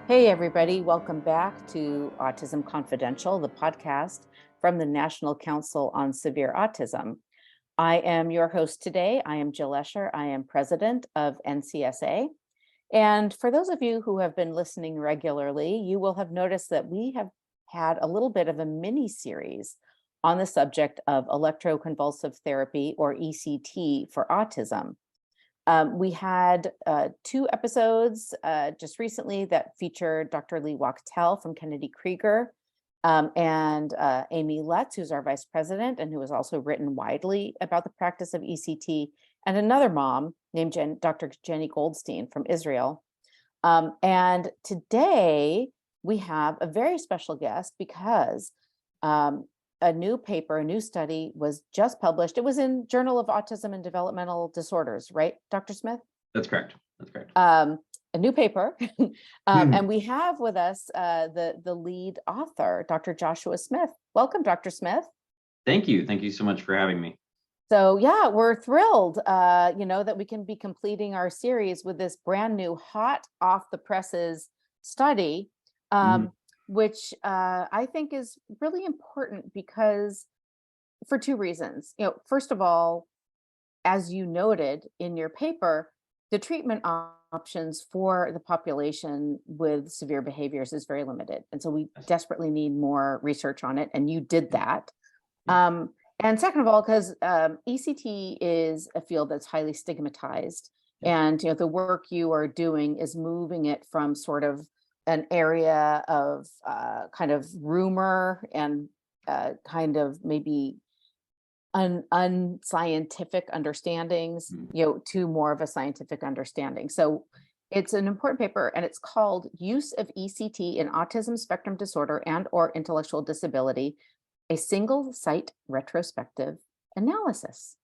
Hey, everybody, welcome back to Autism Confidential, the podcast from the National Council on Severe Autism. I am your host today. I am Jill Escher. I am president of NCSA. And for those of you who have been listening regularly, you will have noticed that we have had a little bit of a mini series on the subject of electroconvulsive therapy, or ECT, for autism. We had 2 episodes just recently that featured Dr. Lee Wachtel from Kennedy Krieger and Amy Lutz, who's our vice president and who has also written widely about the practice of ECT, and another mom named Dr. Jenny Goldstein from Israel. And today we have a very special guest because a new paper, a new study was just published. It was in Journal of Autism and Developmental Disorders, right, Dr. Smith? That's correct. That's correct. A new paper. And we have with us the lead author, Dr. Joshua Smith. Welcome, Dr. Smith. Thank you. Thank you so much for having me. So yeah, we're thrilled, that we can be completing our series with this brand new, hot off the presses study. Which I think is really important because for 2 reasons. First of all, as you noted in your paper, the treatment options for the population with severe behaviors is very limited. And so we desperately need more research on it. And you did that. And second of all, because ECT is a field that's highly stigmatized. And the work you are doing is moving it from sort of an area of kind of rumor and kind of maybe unscientific understandings, to more of a scientific understanding. So it's an important paper, and it's called Use of ECT in Autism Spectrum Disorder and/or Intellectual Disability, a Single Site Retrospective Analysis.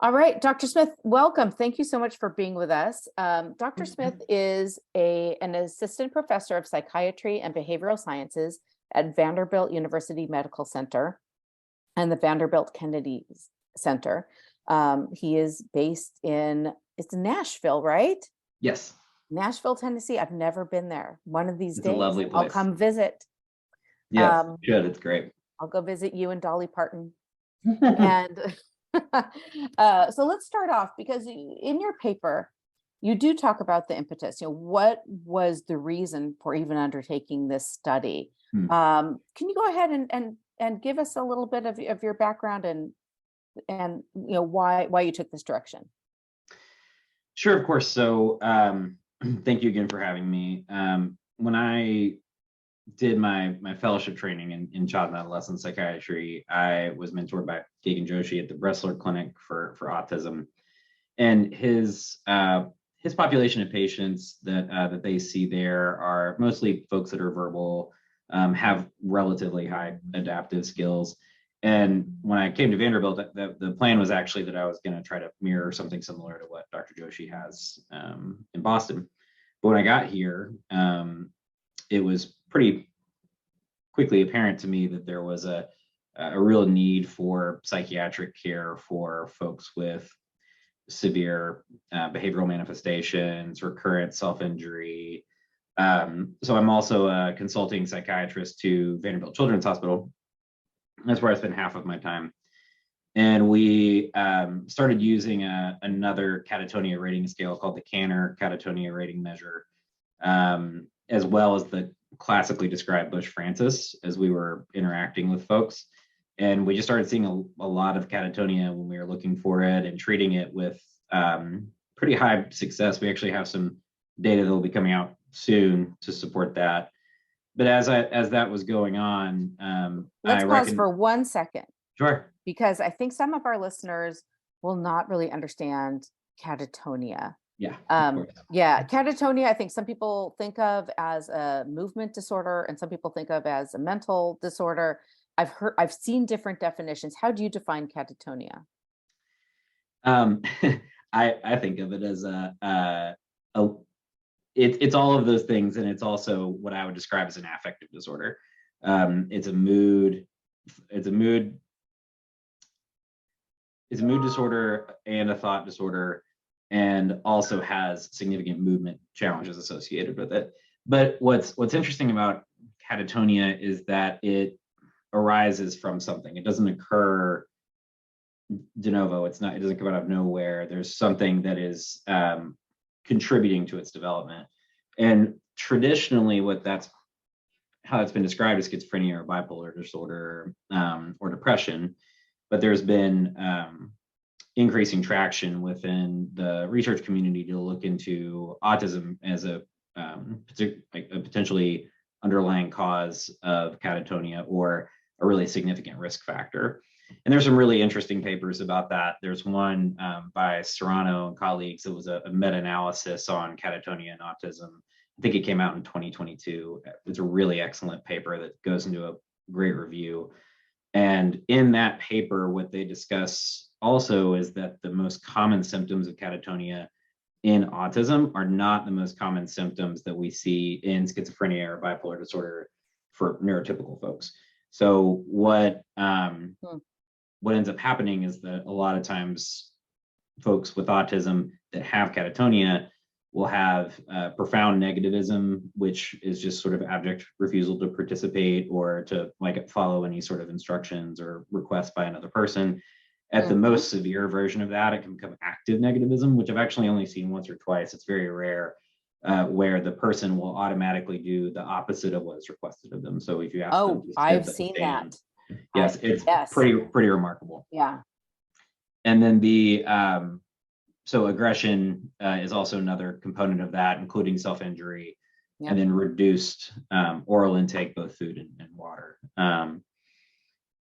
All right, Dr. Smith, welcome. Thank you so much for being with us. Dr. Smith is an assistant professor of psychiatry and behavioral sciences at Vanderbilt University Medical Center and the Vanderbilt Kennedy Center. He is based it's Nashville, right? Yes. Nashville, Tennessee. I've never been there. One of these days, a lovely place. I'll come visit. Yes, good. It's great. I'll go visit you and Dolly Parton. And so let's start off, because in your paper, you do talk about the impetus. What was the reason for even undertaking this study? Can you go ahead and give us a little bit of your background and why you took this direction? Sure, of course. So thank you again for having me. When I did my fellowship training in child and adolescent psychiatry, I was mentored by Gagan Joshi at the Bressler Clinic for autism, and his population of patients that they see there are mostly folks that are verbal, have relatively high adaptive skills. And when I came to Vanderbilt, the plan was actually that I was going to try to mirror something similar to what Dr. Joshi has in Boston. But when I got here, it was pretty quickly apparent to me that there was a real need for psychiatric care for folks with severe behavioral manifestations, recurrent self-injury. So I'm also a consulting psychiatrist to Vanderbilt Children's Hospital. That's where I spend half of my time. And we started using another Catatonia rating scale called the Canner Catatonia rating measure, as well as the classically described Bush-Francis as we were interacting with folks. And we just started seeing a lot of catatonia when we were looking for it and treating it with pretty high success. We actually have some data that will be coming out soon to support that. But as that was going on, let's pause for 1 second. Sure. Because I think some of our listeners will not really understand catatonia. Yeah. Catatonia, I think some people think of as a movement disorder and some people think of as a mental disorder. I've seen different definitions. How do you define catatonia? I think of it as it's all of those things, and it's also what I would describe as an affective disorder. It's a mood disorder and a thought disorder, and also has significant movement challenges associated with it. But what's interesting about catatonia is that it arises from something. It doesn't occur de novo. It doesn't come out of nowhere. There's something that is contributing to its development. And traditionally, how that's been described as schizophrenia or bipolar disorder or depression. But there's been increasing traction within the research community to look into autism as a potentially underlying cause of catatonia or a really significant risk factor. And there's some really interesting papers about that. There's one by Serrano and colleagues. It was a meta-analysis on catatonia and autism. I think it came out in 2022. It's a really excellent paper that goes into a great review. And in that paper, what they discuss also is that the most common symptoms of catatonia in autism are not the most common symptoms that we see in schizophrenia or bipolar disorder for neurotypical folks. So what ends up happening is that a lot of times folks with autism that have catatonia will have profound negativism, which is just sort of abject refusal to participate or to follow any sort of instructions or requests by another person. At the most severe version of that, it can become active negativism, which I've actually only seen once or twice. It's very rare, where the person will automatically do the opposite of what is requested of them. So if you ask them to I've seen that. Yes, it's pretty remarkable. Yeah. And then so aggression is also another component of that, including self-injury, and then reduced oral intake, both food and water.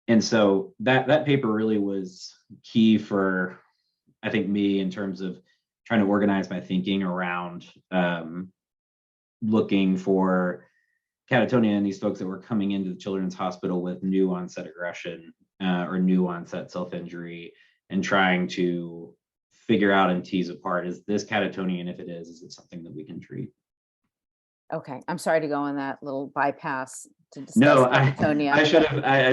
And so that paper really was key for, I think, me in terms of trying to organize my thinking around looking for catatonia in these folks that were coming into the children's hospital with new onset aggression or new onset self-injury, and trying to figure out and tease apart, is this catatonia? And if it is it something that we can treat? Okay. I'm sorry to go on that little bypass to discuss catatonia. I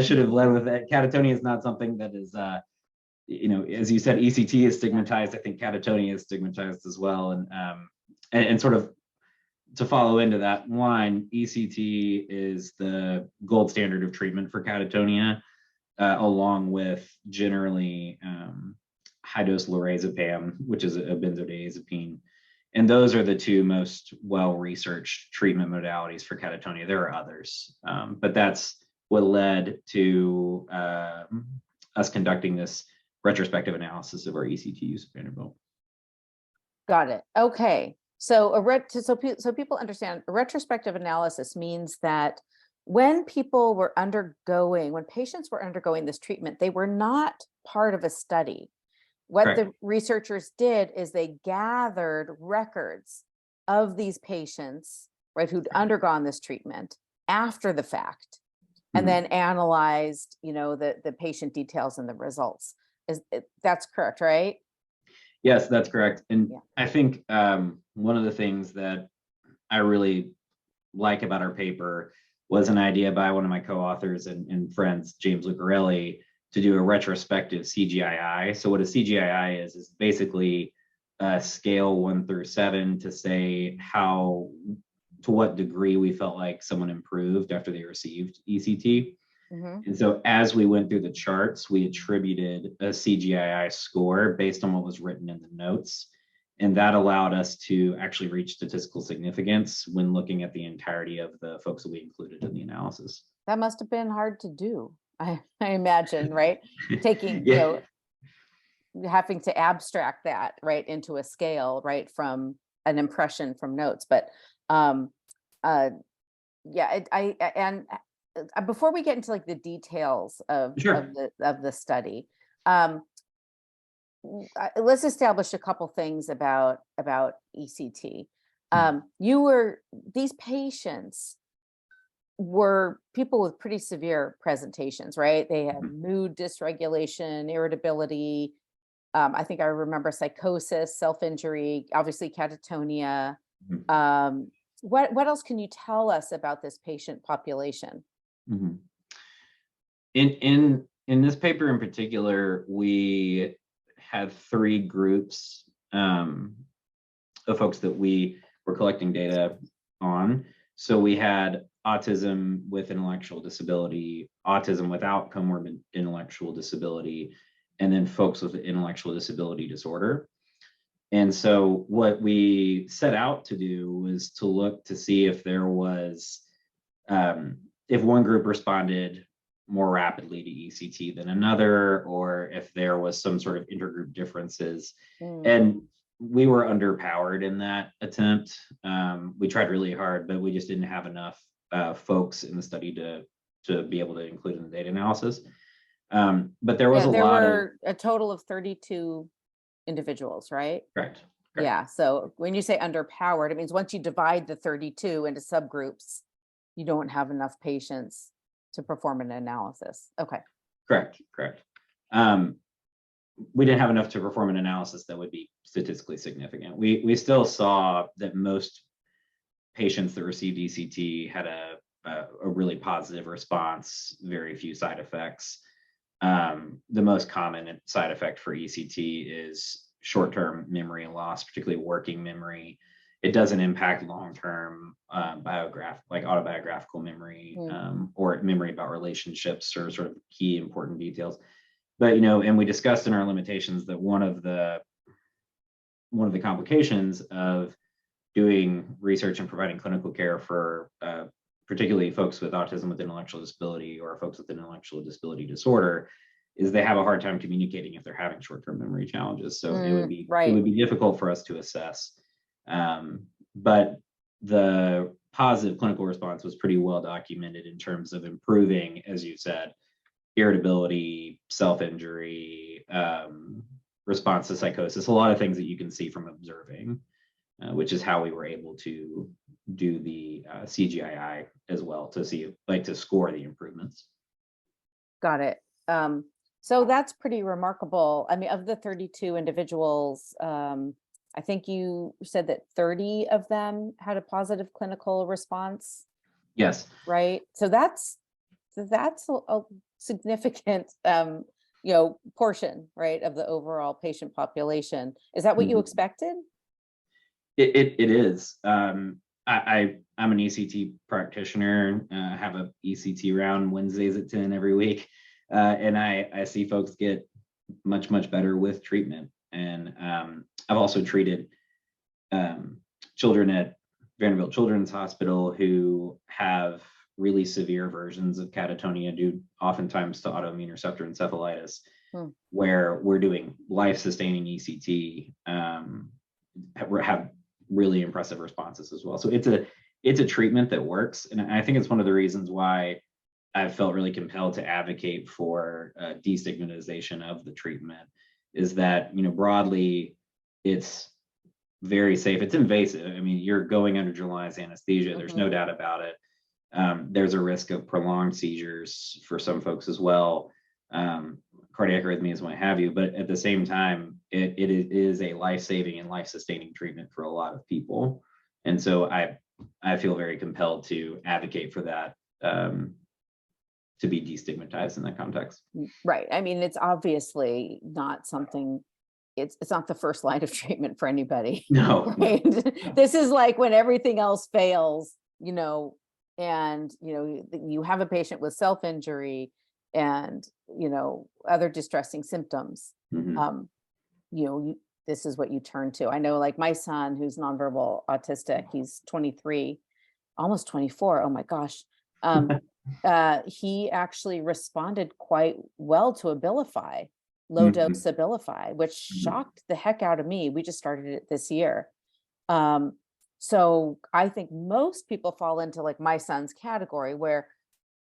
should have led with that. Catatonia is not something that is, as you said, ECT is stigmatized. I think catatonia is stigmatized as well. And sort of to follow into that line, ECT is the gold standard of treatment for catatonia, along with generally high-dose lorazepam, which is a benzodiazepine. And those are the two most well-researched treatment modalities for catatonia. There are others, but that's what led to us conducting this retrospective analysis of our ECT use at Vanderbilt. Got it. Okay. So so people understand, a retrospective analysis means that when patients were undergoing this treatment, they were not part of a study. What Correct. The researchers did is they gathered records of these patients, right, who'd undergone this treatment after the fact, and then analyzed, the patient details and the results. That's correct, right? Yes, that's correct. And I think one of the things that I really like about our paper was an idea by one of my co-authors and friends, James Lucarelli, to do a retrospective CGI. So what a CGI is basically a scale 1 through 7 to say to what degree we felt like someone improved after they received ECT. And so as we went through the charts, we attributed a CGI score based on what was written in the notes. And that allowed us to actually reach statistical significance when looking at the entirety of the folks that we included in the analysis. That must have been hard to do, I imagine, right? Taking, having to abstract that right into a scale, right, from an impression from notes. But before we get into the details of the study, let's establish a couple things about ECT. These patients were people with pretty severe presentations, right? They had mood dysregulation, irritability. I think I remember psychosis, self-injury, obviously catatonia. What else can you tell us about this patient population? In this paper in particular, we had 3 groups of folks that we were collecting data on. So we had autism with intellectual disability, autism without comorbid intellectual disability, and then folks with intellectual disability disorder. And so what we set out to do was to look to see if there was, if one group responded more rapidly to ECT than another, or if there was some sort of intergroup differences. And we were underpowered in that attempt. We tried really hard, but we just didn't have enough folks in the study to be able to include in the data analysis. But there was there were a total of 32 individuals, right? Correct. Yeah. So when you say underpowered, it means once you divide the 32 into subgroups, you don't have enough patients to perform an analysis. Okay. Correct. We didn't have enough to perform an analysis that would be statistically significant. We still saw that most patients that received ECT had a really positive response, very few side effects. The most common side effect for ECT is short-term memory loss, particularly working memory. It doesn't impact long-term autobiographical memory or memory about relationships or sort of key important details. But and we discussed in our limitations that one of the complications of doing research and providing clinical care for particularly folks with autism with intellectual disability or folks with intellectual disability disorder is they have a hard time communicating if they're having short-term memory challenges. So it would be difficult for us to assess. But the positive clinical response was pretty well documented in terms of improving, as you said, irritability, self-injury, response to psychosis, a lot of things that you can see from observing, which is how we were able to do the CGI as well to see, to score the improvements. Got it. So that's pretty remarkable. I mean, of the 32 individuals, I think you said that 30 of them had a positive clinical response. Yes. Right. So that's a significant, portion, right, of the overall patient population. Is that what you expected? It is. I'm an ECT practitioner. I have a ECT round Wednesdays at 10 every week. And I see folks get much better with treatment. And I've also treated children at Vanderbilt Children's Hospital who have really severe versions of catatonia due oftentimes to autoimmune receptor encephalitis, where we're doing life-sustaining ECT, have really impressive responses as well. So it's a treatment that works. And I think it's one of the reasons why I've felt really compelled to advocate for destigmatization of the treatment, is that, broadly, it's very safe. It's invasive. I mean, you're going under generalized anesthesia. There's no doubt about it. There's a risk of prolonged seizures for some folks as well, cardiac arrhythmias, what have you. But at the same time, it is a life-saving and life-sustaining treatment for a lot of people. And so I feel very compelled to advocate for that, to be destigmatized in that context. Right. I mean, it's obviously not something, it's not the first line of treatment for anybody. No. Right? This is like when everything else fails, and you have a patient with self-injury and other distressing symptoms. This is what you turn to. I know, like my son, who's nonverbal autistic, he's 23, almost 24. Oh my gosh. He actually responded quite well to Abilify, low dose Abilify, which shocked the heck out of me. We just started it this year. So I think most people fall into like my son's category where,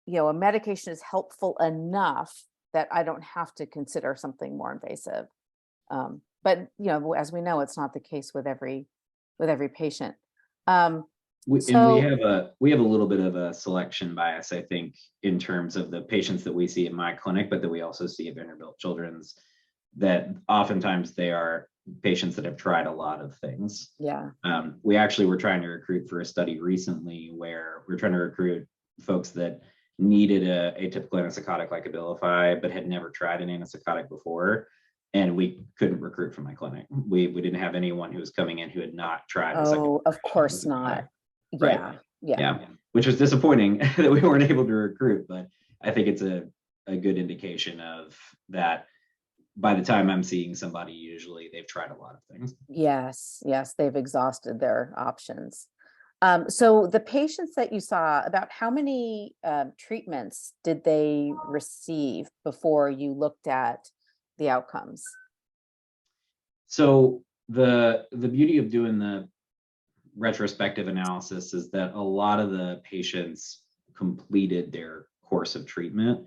a medication is helpful enough that I don't have to consider something more invasive. But as we know, it's not the case with every patient. We have a little bit of a selection bias, I think, in terms of the patients that we see in my clinic, but that we also see at Vanderbilt Children's, that oftentimes they are patients that have tried a lot of things. Yeah. We actually were trying to recruit for a study recently where we're trying to recruit folks that needed a atypical antipsychotic like Abilify, but had never tried an antipsychotic before. And we couldn't recruit from my clinic. We didn't have anyone who was coming in who had not tried. Oh, of course not. Right. Yeah. Yeah, which was disappointing that we weren't able to recruit, but I think it's a good indication of that. By the time I'm seeing somebody, usually they've tried a lot of things. Yes, yes, they've exhausted their options. So the patients that you saw, about how many treatments did they receive before you looked at the outcomes? So the beauty of doing the retrospective analysis is that a lot of the patients completed their course of treatment.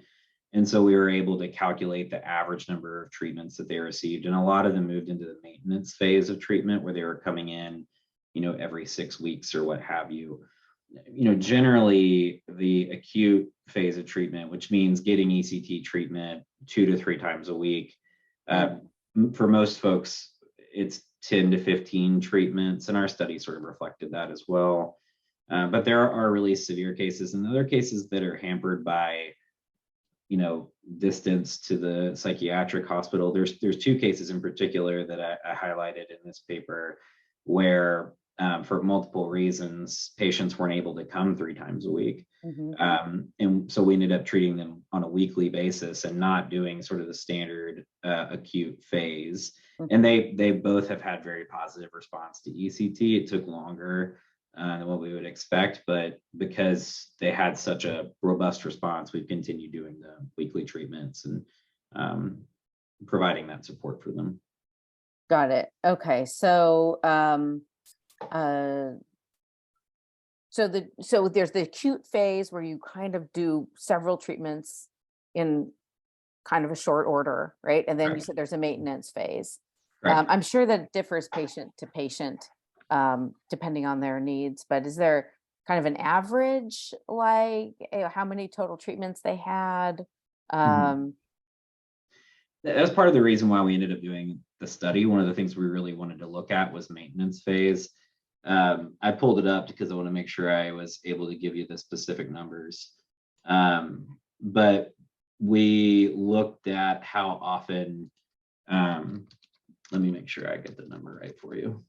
And so we were able to calculate the average number of treatments that they received. And a lot of them moved into the maintenance phase of treatment where they were coming in, every 6 weeks or what have you. Generally the acute phase of treatment, which means getting ECT treatment 2 to 3 times a week. For most folks, it's 10 to 15 treatments, and our study sort of reflected that as well. But there are really severe cases and other cases that are hampered by, distance to the psychiatric hospital. There's 2 cases in particular that I highlighted in this paper where, for multiple reasons, patients weren't able to come 3 times a week. And so we ended up treating them on a weekly basis and not doing sort of the standard acute phase. And they both have had very positive response to ECT. It took longer than what we would expect, but because they had such a robust response, we've continued doing the weekly treatments and providing that support for them. Got it. Okay. So so there's the acute phase where you kind of do several treatments in kind of a short order, right? And then you said there's a maintenance phase. I'm sure that it differs patient to patient, depending on their needs, but is there kind of an average, like how many total treatments they had? That's part of the reason why we ended up doing the study. One of the things we really wanted to look at was maintenance phase. I pulled it up because I want to make sure I was able to give you the specific numbers. But we looked at how often, let me make sure I get the number right for you.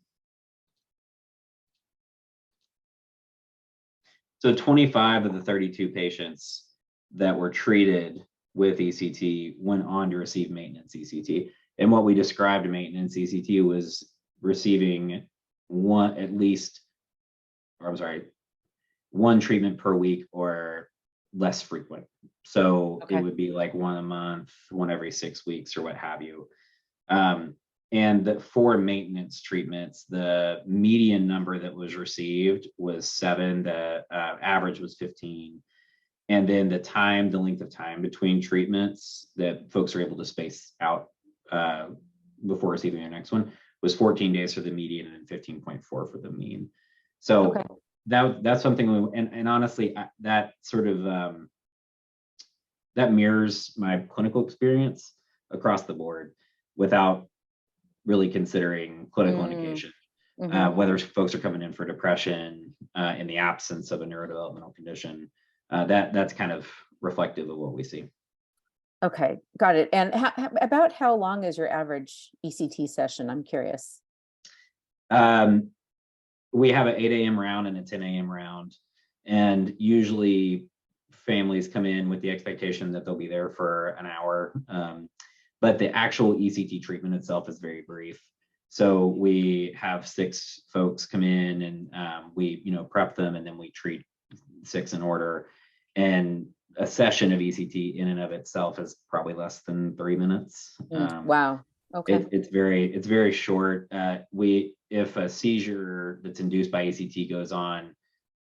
So 25 of the 32 patients that were treated with ECT went on to receive maintenance ECT. And what we described maintenance ECT was receiving one treatment per week or less frequent. So it would be like 1 a month, 1 every 6 weeks or what have you. And for maintenance treatments, the median number that was received was 7, the average was 15. And then the length of time between treatments that folks are able to space out before receiving their next one was 14 days for the median and 15.4 for the mean. So that's something, and honestly, that sort of, that mirrors my clinical experience across the board without really considering clinical indication, whether folks are coming in for depression in the absence of a neurodevelopmental condition. That's kind of reflective of what we see. Okay, got it. And about how long is your average ECT session? I'm curious. We have an 8 a.m. round and a 10 a.m. round, and usually families come in with the expectation that they'll be there for an hour. But the actual ECT treatment itself is very brief. So we have 6 folks come in and we, prep them, and then we treat 6 in order. And a session of ECT in and of itself is probably less than 3 minutes. Wow. Okay. It's very short. If a seizure that's induced by ECT goes on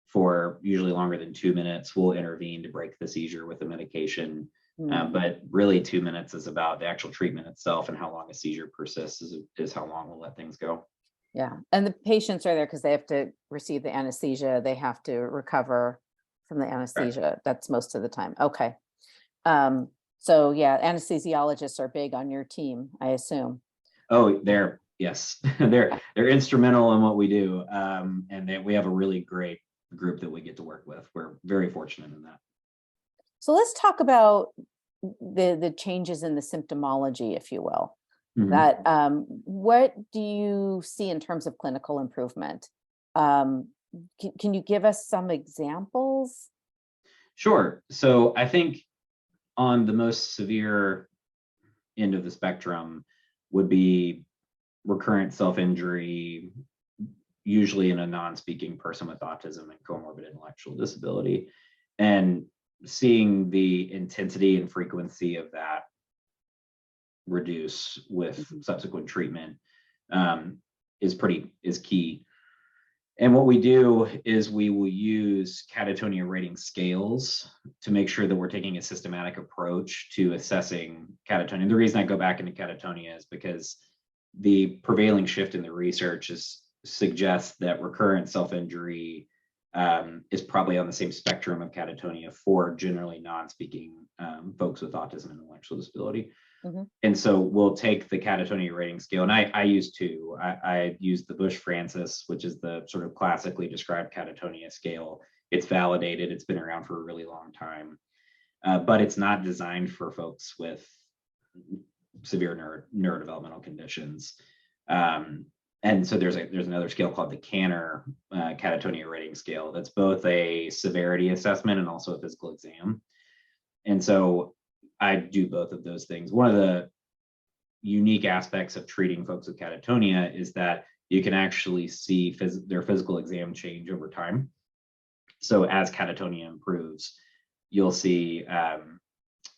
for usually longer than 2 minutes, we'll intervene to break the seizure with a medication. But really 2 minutes is about the actual treatment itself, and how long a seizure persists is how long we'll let things go. Yeah. And the patients are there because they have to receive the anesthesia. They have to recover from the anesthesia. Right. That's most of the time. Okay. So yeah, anesthesiologists are big on your team, I assume. Oh, yes, they're instrumental in what we do. And we have a really great group that we get to work with. We're very fortunate in that. So let's talk about the changes in the symptomology, if you will. That what do you see in terms of clinical improvement? can you give us some examples? Sure. So I think on the most severe end of the spectrum would be recurrent self-injury, usually in a non-speaking person with autism and comorbid intellectual disability. And seeing the intensity and frequency of that reduce with subsequent treatment is key. And what we do is we will use catatonia rating scales to make sure that we're taking a systematic approach to assessing catatonia. And the reason I go back into catatonia is because the prevailing shift in the research suggests that recurrent self-injury is probably on the same spectrum of catatonia for generally non-speaking folks with autism and intellectual disability. And so we'll take the catatonia rating scale, and I use two. I use the Bush-Francis, which is the sort of classically described catatonia scale. It's validated, it's been around for a really long time, but it's not designed for folks with severe neurodevelopmental conditions. And so there's another scale called the Canner catatonia rating scale that's both a severity assessment and also a physical exam. And so I do both of those things. One of the unique aspects of treating folks with catatonia is that you can actually see their physical exam change over time. So as catatonia improves, you'll see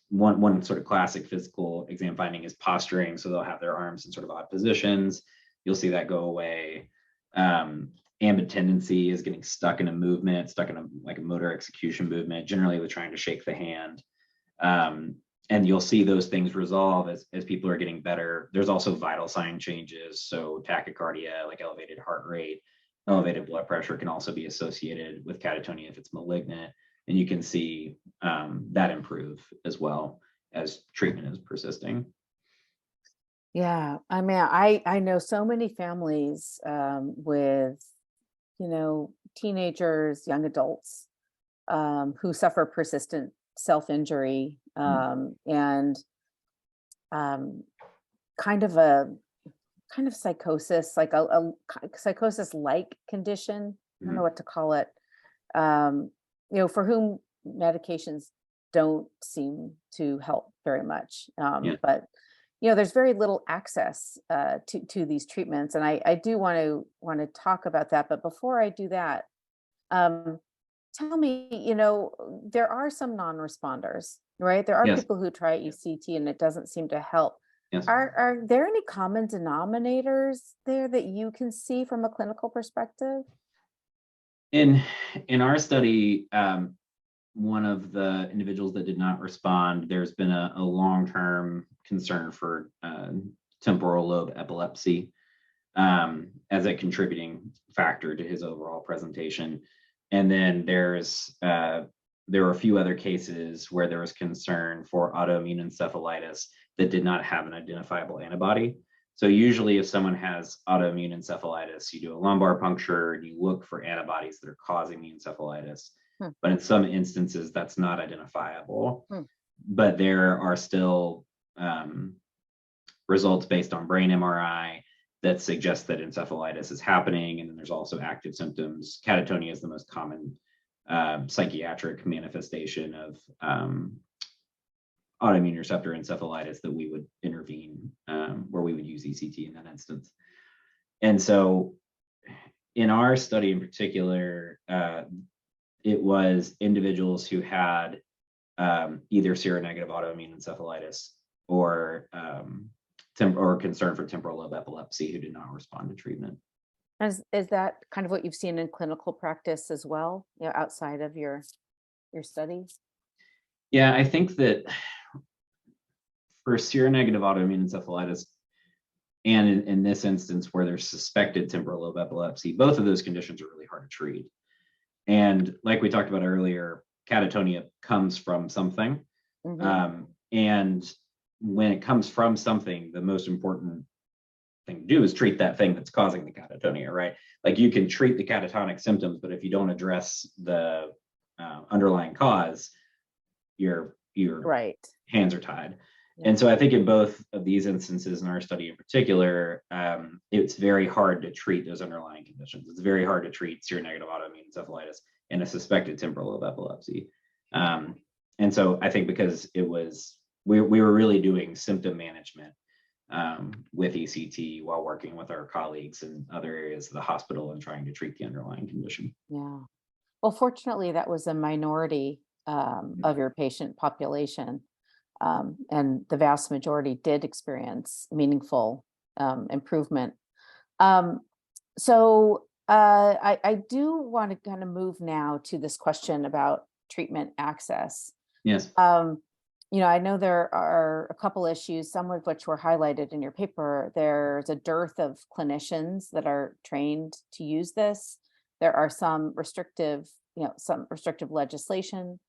one sort of classic physical exam finding is posturing. So they'll have their arms in sort of odd positions. You'll see that go away. Ambient tendency is getting stuck in a movement, stuck in like a motor execution movement, generally with trying to shake the hand. And you'll see those things resolve as people are getting better. There's also vital sign changes. So tachycardia, like elevated heart rate, elevated blood pressure can also be associated with catatonia if it's malignant. And you can see that improve as well as treatment is persisting. Yeah, I mean, I know so many families with, teenagers, young adults who suffer persistent self-injury and kind of psychosis, like a psychosis-like condition. I don't know what to call it. For whom medications don't seem to help very much. But there's very little access to these treatments, and I do want to talk about that. But before I do that, tell me, there are some non-responders, right? There are people who try ECT and it doesn't seem to help. Yes. Are there any common denominators there that you can see from a clinical perspective? In our study, one of the individuals that did not respond, there's been a long-term concern for temporal lobe epilepsy as a contributing factor to his overall presentation. And then there were a few other cases where there was concern for autoimmune encephalitis that did not have an identifiable antibody. So usually if someone has autoimmune encephalitis, you do a lumbar puncture and you look for antibodies that are causing the encephalitis. But in some instances, that's not identifiable. But there are still results based on brain MRI that suggest that encephalitis is happening. And then there's also active symptoms. Catatonia is the most common psychiatric manifestation of autoimmune receptor encephalitis that we would intervene, where we would use ECT in that instance. And so in our study in particular, it was individuals who had either seronegative autoimmune encephalitis or concern for temporal lobe epilepsy who did not respond to treatment. Is that kind of what you've seen in clinical practice as well, outside of your studies? Yeah, I think that for seronegative autoimmune encephalitis, and in this instance where there's suspected temporal lobe epilepsy, both of those conditions are really hard to treat. And like we talked about earlier, catatonia comes from something. And when it comes from something, the most important thing to do is treat that thing that's causing the catatonia, right? Like you can treat the catatonic symptoms, but if you don't address the underlying cause, your right. hands are tied. And so I think in both of these instances, in our study in particular, it's very hard to treat those underlying conditions. It's very hard to treat seronegative autoimmune encephalitis and a suspected temporal lobe epilepsy. And so I think because we were really doing symptom management with ECT while working with our colleagues in other areas of the hospital and trying to treat the underlying condition. Yeah. Well, fortunately, that was a minority of your patient population. And the vast majority did experience meaningful improvement. I do want to kind of move now to this question about treatment access. Yes. I know there are a couple issues, some of which were highlighted in your paper. There's a dearth of clinicians that are trained to use this. There are some restrictive legislation.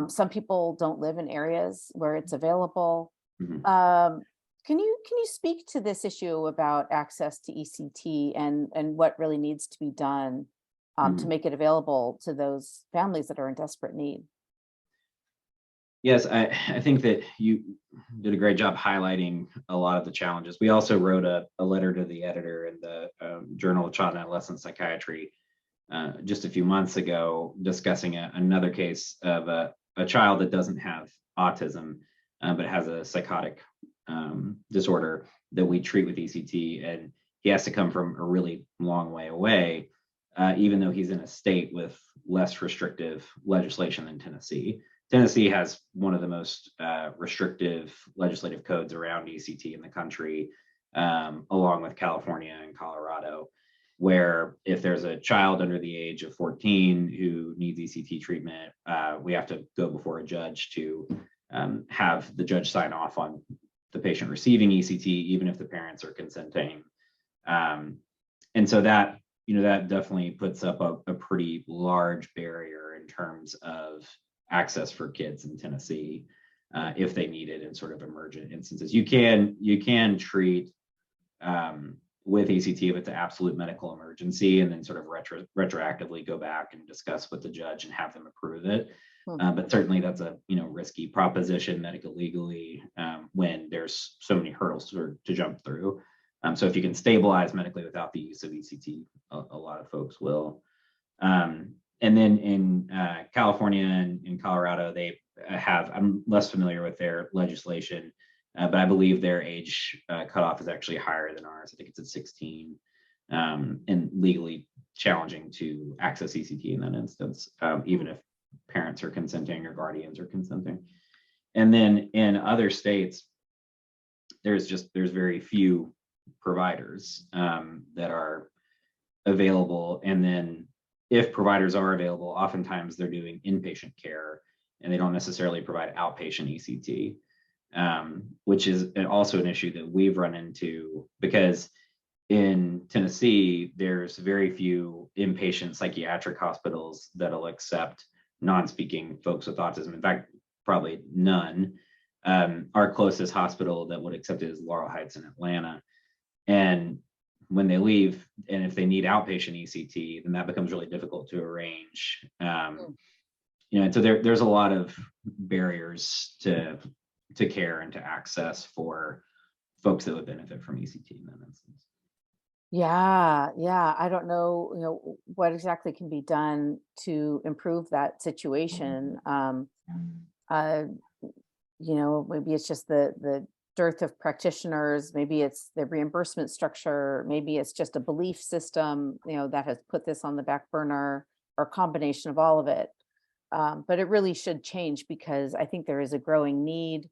Some people don't live in areas where it's available. Can you speak to this issue about access to ECT and what really needs to be done to make it available to those families that are in desperate need? Yes, I think that you did a great job highlighting a lot of the challenges. We also wrote a letter to the editor in the Journal of Child and Adolescent Psychiatry just a few months ago, discussing another case of a child that doesn't have autism, but has a psychotic disorder that we treat with ECT. And he has to come from a really long way away, even though he's in a state with less restrictive legislation than Tennessee. Tennessee has one of the most restrictive legislative codes around ECT in the country, along with California and Colorado, where if there's a child under the age of 14 who needs ECT treatment, we have to go before a judge to have the judge sign off on the patient receiving ECT, even if the parents are consenting. And so that definitely puts up a pretty large barrier in terms of access for kids in Tennessee if they need it in sort of emergent instances. You can treat with ECT if it's an absolute medical emergency, and then sort of retroactively go back and discuss with the judge and have them approve it. But certainly that's a risky proposition medical legally when there's so many hurdles to jump through. So if you can stabilize medically without the use of ECT, a lot of folks will. And then in California and in Colorado, they have, I'm less familiar with their legislation, but I believe their age cutoff is actually higher than ours. I think it's at 16, and legally challenging to access ECT in that instance, even if parents are consenting or guardians are consenting. And then in other states, there's very few providers that are available. And then if providers are available, oftentimes they're doing inpatient care and they don't necessarily provide outpatient ECT, which is also an issue that we've run into because in Tennessee, there's very few inpatient psychiatric hospitals that'll accept non-speaking folks with autism. In fact, probably none. Our closest hospital that would accept it is Laurel Heights in Atlanta. And when they leave, and if they need outpatient ECT, then that becomes really difficult to arrange. And so there's a lot of barriers to care and to access for folks that would benefit from ECT in that instance. Yeah. I don't know, what exactly can be done to improve that situation. Maybe it's just the dearth of practitioners, maybe it's the reimbursement structure, maybe it's just a belief system, that has put this on the back burner, or a combination of all of it. But it really should change because I think there is a growing need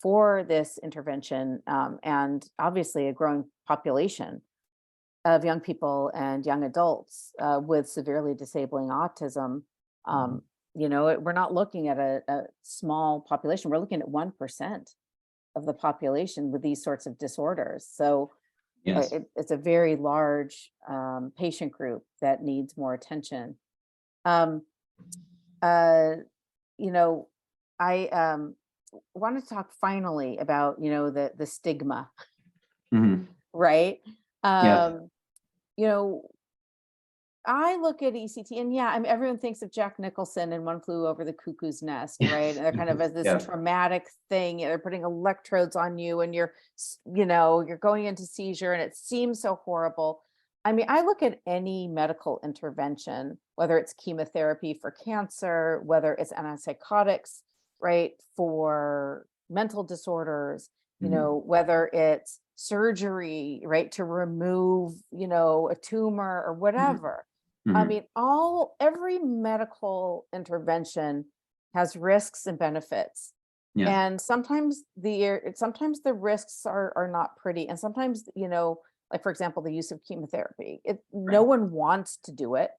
for this intervention, and obviously a growing population of young people and young adults with severely disabling autism. We're not looking at a small population. We're looking at 1% of the population with these sorts of disorders. So Yes. It's a very large patient group that needs more attention. I want to talk finally about, the stigma, Mhm. right? Yes. I look at ECT and yeah, I mean, everyone thinks of Jack Nicholson and One Flew Over the Cuckoo's Nest, right? And they're kind of as this Yeah. traumatic thing. They're putting electrodes on you and you're going into seizure and it seems so horrible. I mean, I look at any medical intervention, whether it's chemotherapy for cancer, whether it's antipsychotics, right, for mental disorders, Mhm. whether it's surgery, right, to remove, a tumor or Mhm. whatever. I Mhm. mean, every medical intervention has risks and benefits. Yeah. And sometimes the risks are not pretty. And sometimes, like for example, the use of chemotherapy. No Right. one wants to do it,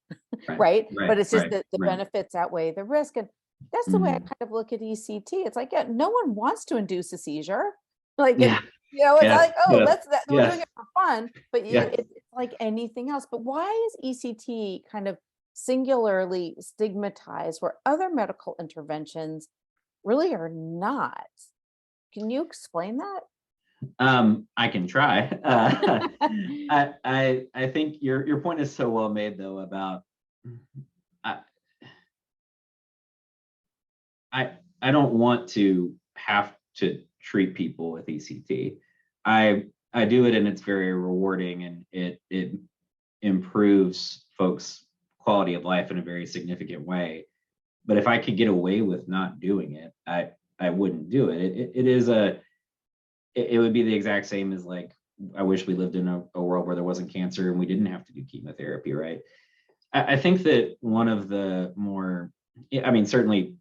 Right. right? Right. But it's just Right. that the Right. benefits outweigh the risk. And that's the way I Mhm. kind of look at ECT. It's like, yeah, no one wants to induce a seizure. Like Yeah. it's Yeah. like, oh, Yeah. we're doing Yes. it for fun, but Yeah. it's like anything else. But why is ECT kind of singularly stigmatized where other medical interventions really are not? Can you explain that? I can try. I think your point is so well made though about I I don't want to have to treat people with ECT. I do it and it's very rewarding and it improves folks' quality of life in a very significant way. But if I could get away with not doing it, I wouldn't do it. It is it would be the exact same as like I wish we lived in a world where there wasn't cancer and we didn't have to do chemotherapy, right? I think that one of the more, I mean, certainly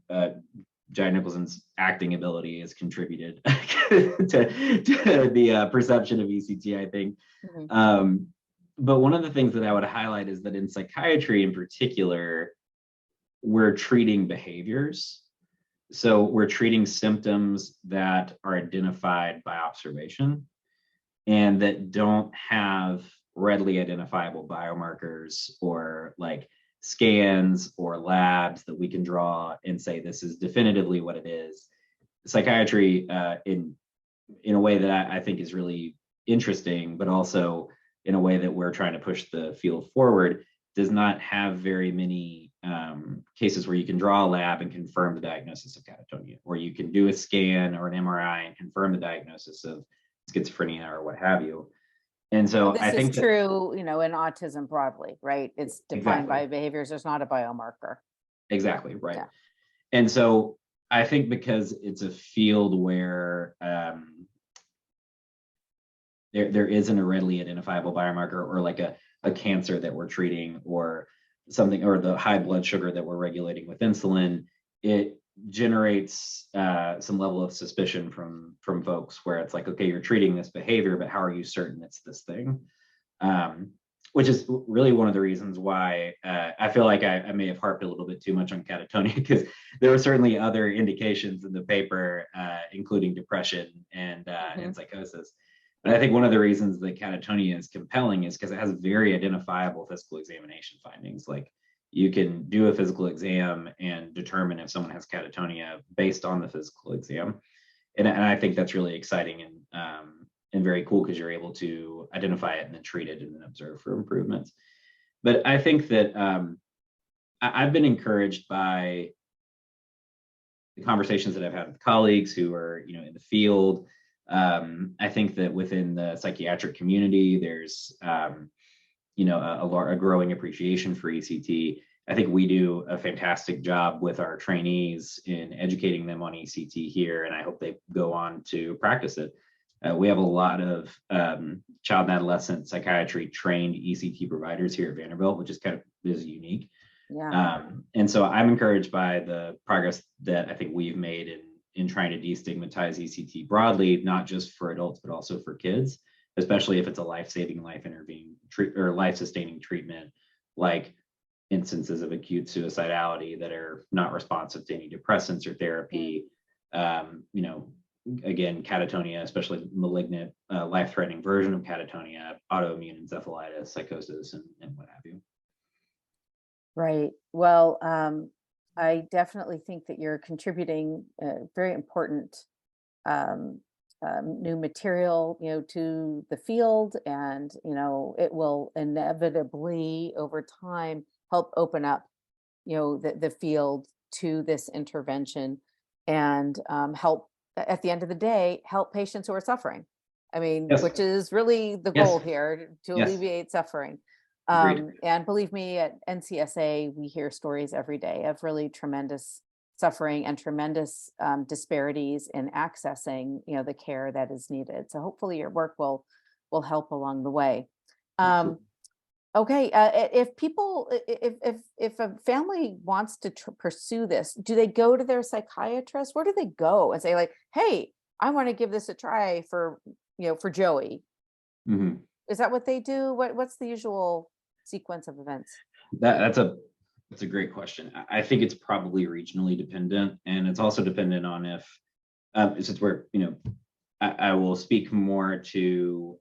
Jack Nicholson's acting ability has contributed to the perception of ECT, I think. Mhm. Um, but one of the things that I would highlight is that in psychiatry in particular, we're treating behaviors. So we're treating symptoms that are identified by observation and that don't have readily identifiable biomarkers or like scans or labs that we can draw and say this is definitively what it is. Psychiatry, in a way that I think is really interesting, but also in a way that we're trying to push the field forward, does not have very many cases where you can draw a lab and confirm the diagnosis of catatonia, or you can do a scan or an MRI and confirm the diagnosis of schizophrenia or what have you. And And so I this is think that true, in autism broadly, right? It's defined exactly, by behaviors. There's not a biomarker. exactly right. Yeah. And so I think because it's a field where there isn't a readily identifiable biomarker or like a cancer that we're treating or something or the high blood sugar that we're regulating with insulin, it generates some level of suspicion from folks where it's like, okay, you're treating this behavior, but how are you certain it's this thing? Um, which is really one of the reasons why I feel like I may have harped a little bit too much on catatonia because there were certainly other indications in the paper, including depression and Mhm. psychosis. And I think one of the reasons that catatonia is compelling is because it has very identifiable physical examination findings. Like you can do a physical exam and determine if someone has catatonia based on the physical exam. And I think that's really exciting and very cool because you're able to identify it and then treat it and then observe for improvements. But I think that I've been encouraged by the conversations that I've had with colleagues who are, in the field. I think that within the psychiatric community, there's, a growing appreciation for ECT. I think we do a fantastic job with our trainees in educating them on ECT here, and I hope they go on to practice it. We have a lot of child and adolescent psychiatry trained ECT providers here at Vanderbilt, which is unique. Yeah. And so I'm encouraged by the progress that I think we've made in trying to destigmatize ECT broadly, not just for adults, but also for kids, especially if it's a life-saving, life-intervening or life-sustaining treatment, like instances of acute suicidality that are not responsive to any depressants or Mm. therapy. Again, catatonia, especially malignant, life-threatening version of catatonia, autoimmune encephalitis, psychosis, and what have you. Right. Well, I definitely think that you're contributing very important um, new material, to the field, and it will inevitably over time help open up, the field to this intervention, and help, at the end of the day, help patients who are suffering. I mean, Yes. which is really the Yes. goal here, to Yes. alleviate suffering. Agreed. And believe me, at NCSA, we hear stories every day of really tremendous suffering and tremendous disparities in accessing, the care that is needed. So hopefully your work will help along the way. Absolutely. Okay, if a family wants to pursue this, do they go to their psychiatrist? Where do they go and say, like, hey, I want to give this a try for Joey? Mhm. Is that what they do? What's the usual sequence of events? That's a great question. I think it's probably regionally dependent, and it's also dependent on if since we're I will speak more to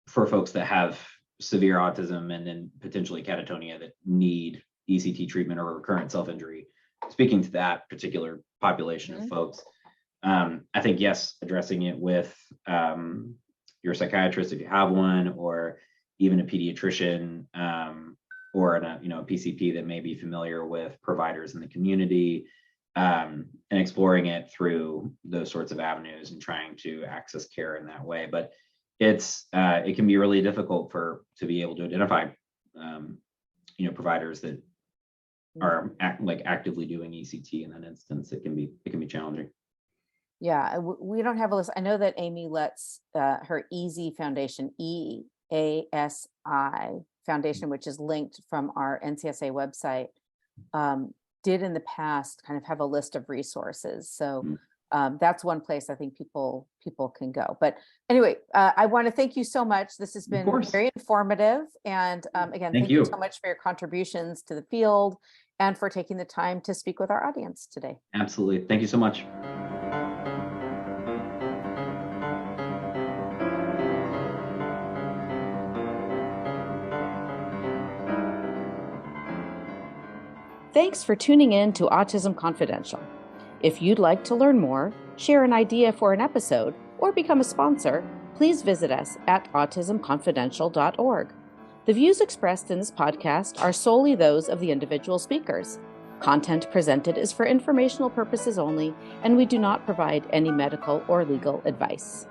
for folks that have severe autism and then potentially catatonia that need ECT treatment or recurrent self-injury. Speaking to that particular population of folks, I think, yes, addressing it with your psychiatrist if you have one, or even a pediatrician, or a PCP that may be familiar with providers in the community, and exploring it through those sorts of avenues and trying to access care in that way. But it can be really difficult to be able to identify providers that are actively doing ECT in that instance. It can be challenging. Yeah, we don't have a list. I know that Amy lets her EASI Foundation, EASI Foundation, which is linked from our NCSA website, did in the past kind of have a list of resources. So that's one place I think people can go. But anyway, I want to thank you so much. This has been very informative. And again, thank you so much for your contributions to the field and for taking the time to speak with our audience today. Absolutely. Thank you so much. Thanks for tuning in to Autism Confidential. If you'd like to learn more, share an idea for an episode, or become a sponsor, please visit us at autismconfidential.org. The views expressed in this podcast are solely those of the individual speakers. Content presented is for informational purposes only, and we do not provide any medical or legal advice.